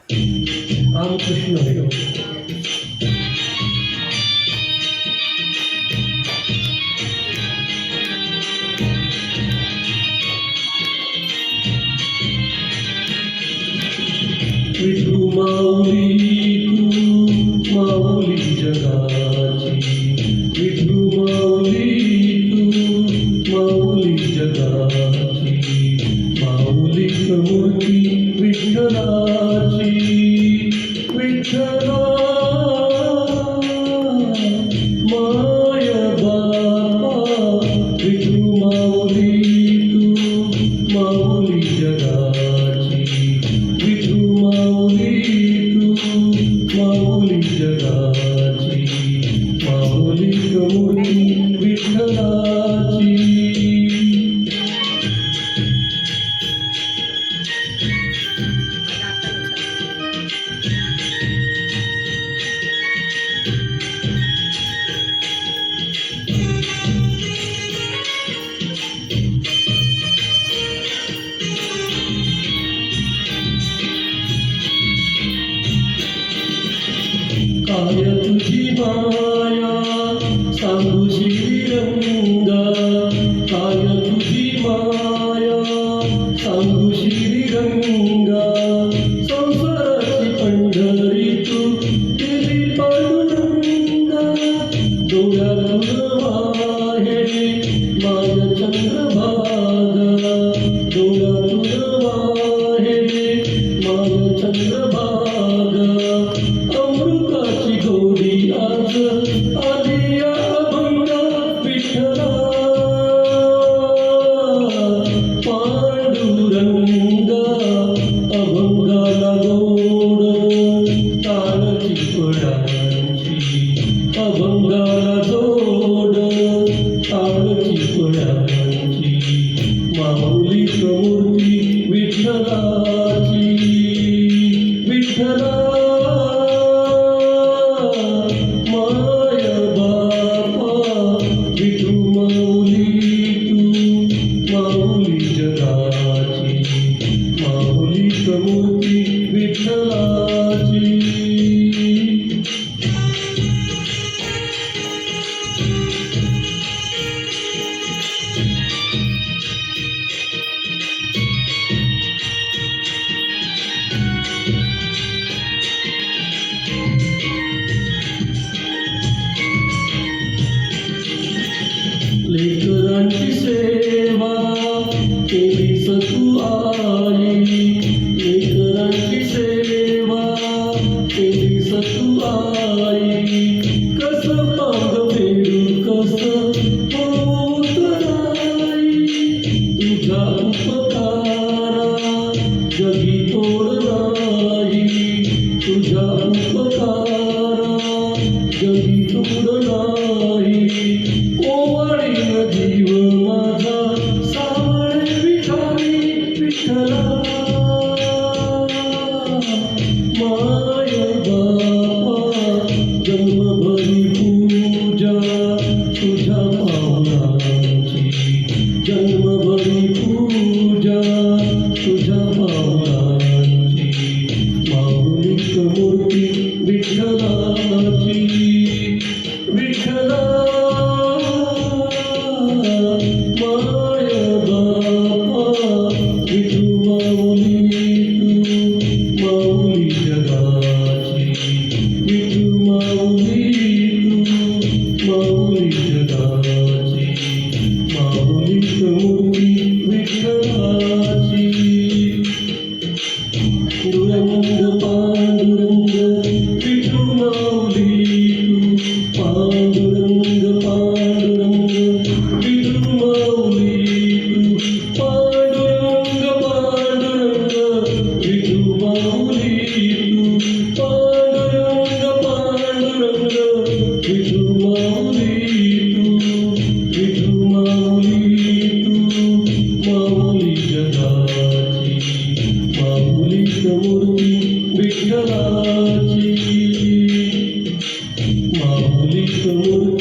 रामकृष्ण हरी. विठू माऊली तू माऊली जगाची, विठू माऊली तू माऊली जगाची, माऊली मूर्ती विठ्ठलाची. विठ्ठला माय बापा, विठू माऊली तू माऊली जगाची, विठू माऊली तू माऊली जगाची, माऊली मूर्ती विठ्ठलाची. काय तुझी माया सांगू श्रीरंगा, काय तुझी माया सांगू श्रीरंगा. संसाराची पंढरी तू केली पांडुरंगा, डोळ्यातून वाहे माझ्या चंद्रभागा, डोळ्यातून वाहे माझ्या चंद्रभागा. अमृताची गोडी आज आली या अभंगा विठ्ठला. पांडुरंगा अभंगाला गोड ताळची फळांची, अभंगाला जोड ताळची फळांची, माऊली मूर्ती विठ्ठलाची. विठ्ठला माय बापा, विठू माऊली तू माऊली जगाची, माऊली मूर्ती विठ्ठलाची. लेकरांची सेवा केलीस तू आई, लेकरांची सेवा केलीस तू आई. कसं पांग फेडू कसं होत नाही, तुझ्या उपकारा जगी तोड नाही, तुझ्या उपकारा जगी तोड नाही. ओवाळीन जीव माझा सावळे विठाई विठ्ठला. माय बापा जन्मभरी पूजा तुझ्या पावलांची, जन्मभरी पूजा तुझ्या पावलांची, माऊली मूर्ती विठ्ठलाची. विठ्ठला माय बापा, विठू माऊली तू माऊली जगाची, विठू माऊली तू माऊली जगाची, माऊली मूर्ती विठ्ठलाची. पांडुरंग पांडुरंग विठू माऊली तू, पांडुरंग पांडुरंग विठू माऊली तू, पांडुरंग पांडुरंग विठू माऊली तू, पांडुरंग पांडुरंग विठू माऊली तू, विठू माऊली तू माऊली जगाची, माऊली मूर्ती विठ्ठलाची, माऊली मूर्ती